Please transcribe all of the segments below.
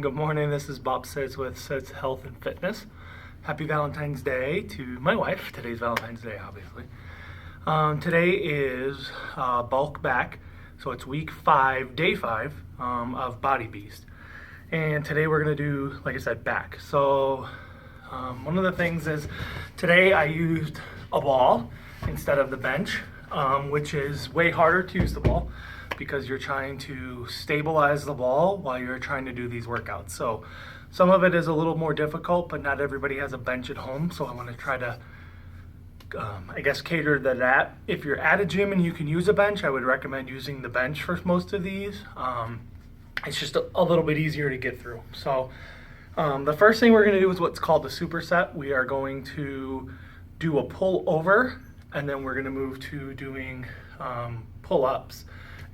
Good morning, this is Bob Sitz with Sitz Health and Fitness. Happy Valentine's Day to my wife. Today's Valentine's Day, obviously. Today is bulk back, so it's week 5, day 5 of Body Beast. And today we're gonna do, like I said, back. So one of the things is today I used a ball instead of the bench, which is way harder to use the ball because you're trying to stabilize the ball while you're trying to do these workouts. So some of it is a little more difficult, but not everybody has a bench at home. So I want to try to, cater to that. If you're at a gym and you can use a bench, I would recommend using the bench for most of these. It's just a little bit easier to get through. So the first thing we're going to do is what's called the superset. We are going to do a pull over, and then we're going to move to doing pull-ups.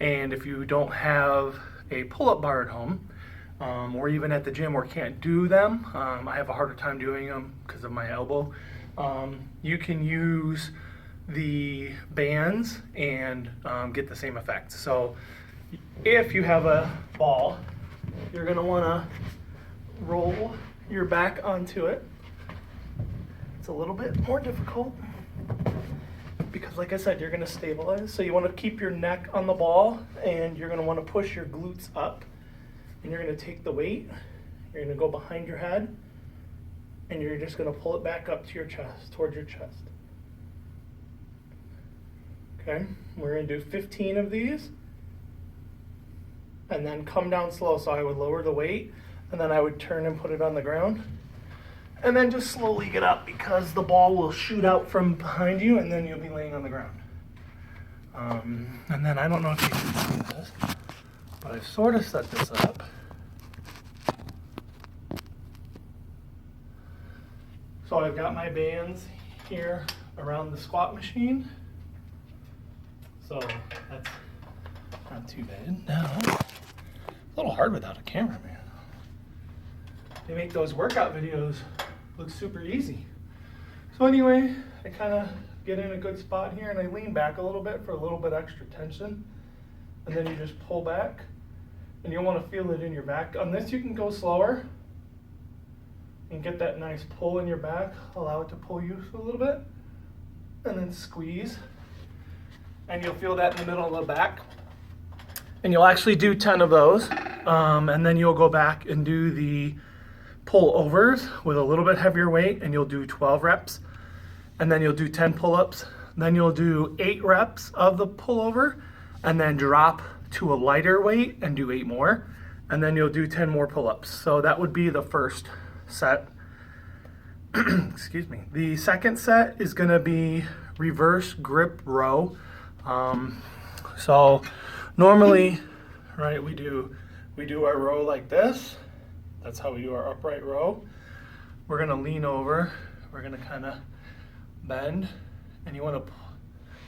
And if you don't have a pull-up bar at home, or even at the gym or can't do them, I have a harder time doing them because of my elbow, you can use the bands and get the same effect. So if you have a ball, you're going to want to roll your back onto it. It's a little bit more difficult because, like I said, you're going to stabilize. So you want to keep your neck on the ball, and you're going to want to push your glutes up, and you're going to take the weight, you're going to go behind your head, and you're just going to pull it back up to your chest, towards your chest. Okay, we're going to do 15 of these, and then come down slow. So I would lower the weight, and then I would turn and put it on the ground. And then just slowly get up because the ball will shoot out from behind you, and then you'll be laying on the ground. And then I don't know if you can see this, but I've sort of set this up. So I've got my bands here around the squat machine. So that's not too bad. Now, a little hard without a camera, man. They make those workout videos look super easy. So anyway, I kind of get in a good spot here, and I lean back a little bit for a little bit extra tension. And then you just pull back, and you'll want to feel it in your back. On this, you can go slower and get that nice pull in your back. Allow it to pull you a little bit, and then squeeze. And you'll feel that in the middle of the back. And you'll actually do 10 of those. And then you'll go back and do the pull overs with a little bit heavier weight, and you'll do 12 reps, and then you'll do 10 pull-ups. Then you'll do 8 reps of the pullover, and then drop to a lighter weight and do 8 more, and then you'll do 10 more pull-ups. So that would be the first set. Excuse me. The second set is going to be reverse grip row. So normally, right, we do our row like this. That's how we do our upright row. We're gonna lean over. We're gonna kind of bend, and you want to.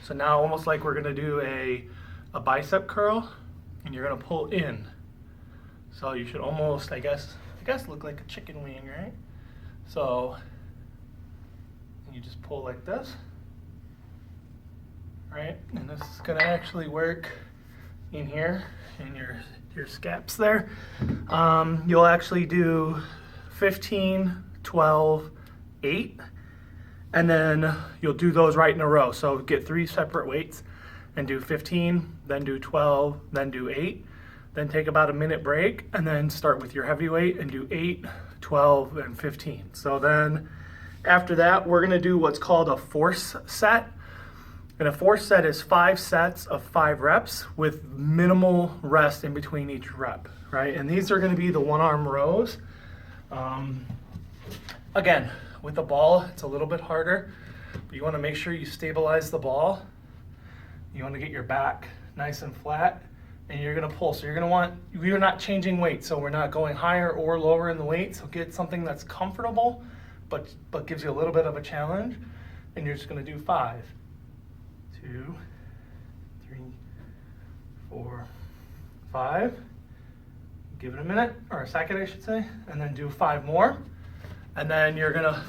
So now, almost like we're gonna do a bicep curl, and you're gonna pull in. So you should almost, I guess, look like a chicken wing, right? So you just pull like this, right? And this is gonna actually work in here in your scaps there. You'll actually do 15, 12, 8, and then you'll do those right in a row. So get 3 separate weights and do 15, then do 12, then do 8, then take about a minute break, and then start with your heavy weight and do 8, 12, and 15. So then after that, we're gonna do what's called a force set. And a force set is 5 sets of 5 reps with minimal rest in between each rep, right? And these are going to be the one-arm rows. Again, with the ball, it's a little bit harder, but you want to make sure you stabilize the ball. You want to get your back nice and flat, and you're going to pull. So we're not changing weight, so we're not going higher or lower in the weight. So get something that's comfortable, but gives you a little bit of a challenge, and you're just going to do 5. 2, 3, 4, 5. Give it a minute, or a second, I should say, and then do 5 more. And then you're gonna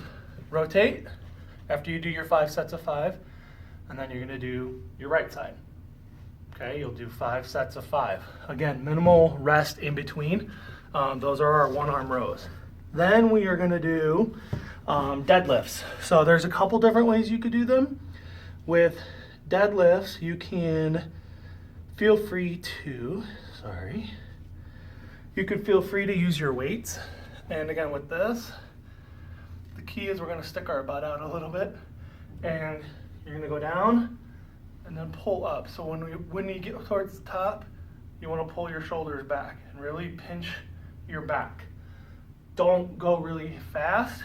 rotate after you do your 5 sets of 5, and then you're gonna do your right side. Okay, you'll do 5 sets of 5. Again, minimal rest in between. Those are our one arm rows. Then we are gonna do deadlifts. So there's a couple different ways you could do them. With deadlifts, you can feel free to, you could feel free to use your weights. And again, with this, the key is we're gonna stick our butt out a little bit, and you're gonna go down and then pull up. So when you get towards the top, you wanna pull your shoulders back and really pinch your back. Don't go really fast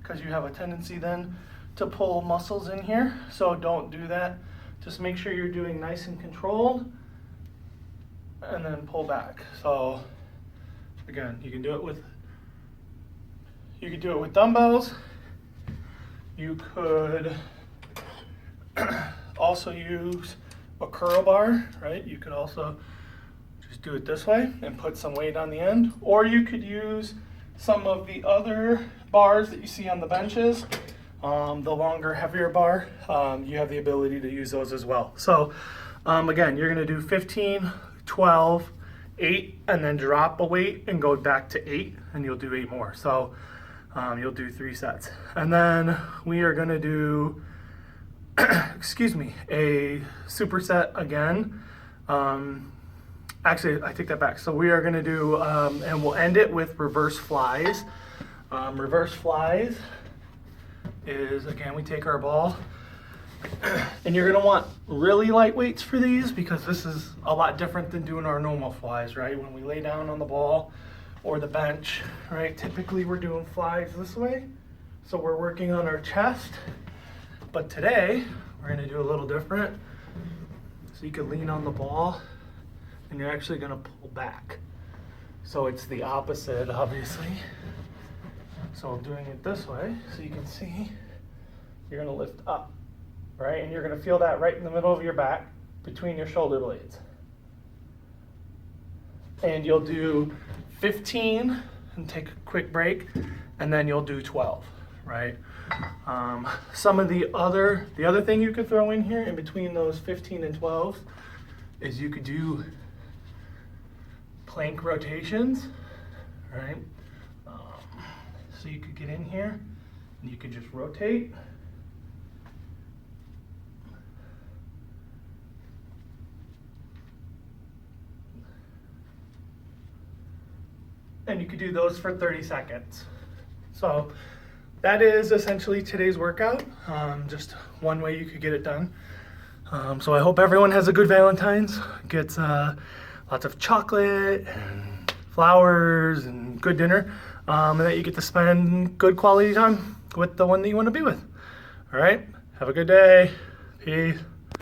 because you have a tendency then to pull muscles in here. So don't do that. Just make sure you're doing nice and controlled and then pull back. So again, you can do it with dumbbells. You could also use a curl bar, right? You could also just do it this way and put some weight on the end, or you could use some of the other bars that you see on the benches, the longer, heavier bar. You have the ability to use those as well. So again, you're gonna do 15, 12, 8, and then drop a weight and go back to 8, and you'll do 8 more. So you'll do 3 sets. And then we are gonna do, excuse me, a superset again. Actually, I take that back. So we are gonna do, and we'll end it with reverse flies. Reverse flies is, again, we take our ball, and you're gonna want really light weights for these because this is a lot different than doing our normal flies, right? When we lay down on the ball or the bench, right? Typically we're doing flies this way. So we're working on our chest, but today we're gonna do a little different. So you can lean on the ball and you're actually gonna pull back. So it's the opposite, obviously. So I'm doing it this way so you can see you're gonna lift up, right? And you're gonna feel that right in the middle of your back between your shoulder blades. And you'll do 15 and take a quick break, and then you'll do 12, right? Some of the other thing you could throw in here in between those 15 and 12 is you could do plank rotations, right? So you could get in here and you could just rotate. And you could do those for 30 seconds. So that is essentially today's workout. Just one way you could get it done. So I hope everyone has a good Valentine's, gets lots of chocolate and flowers and good dinner, and that you get to spend good quality time with the one that you want to be with. All right, have a good day. Peace.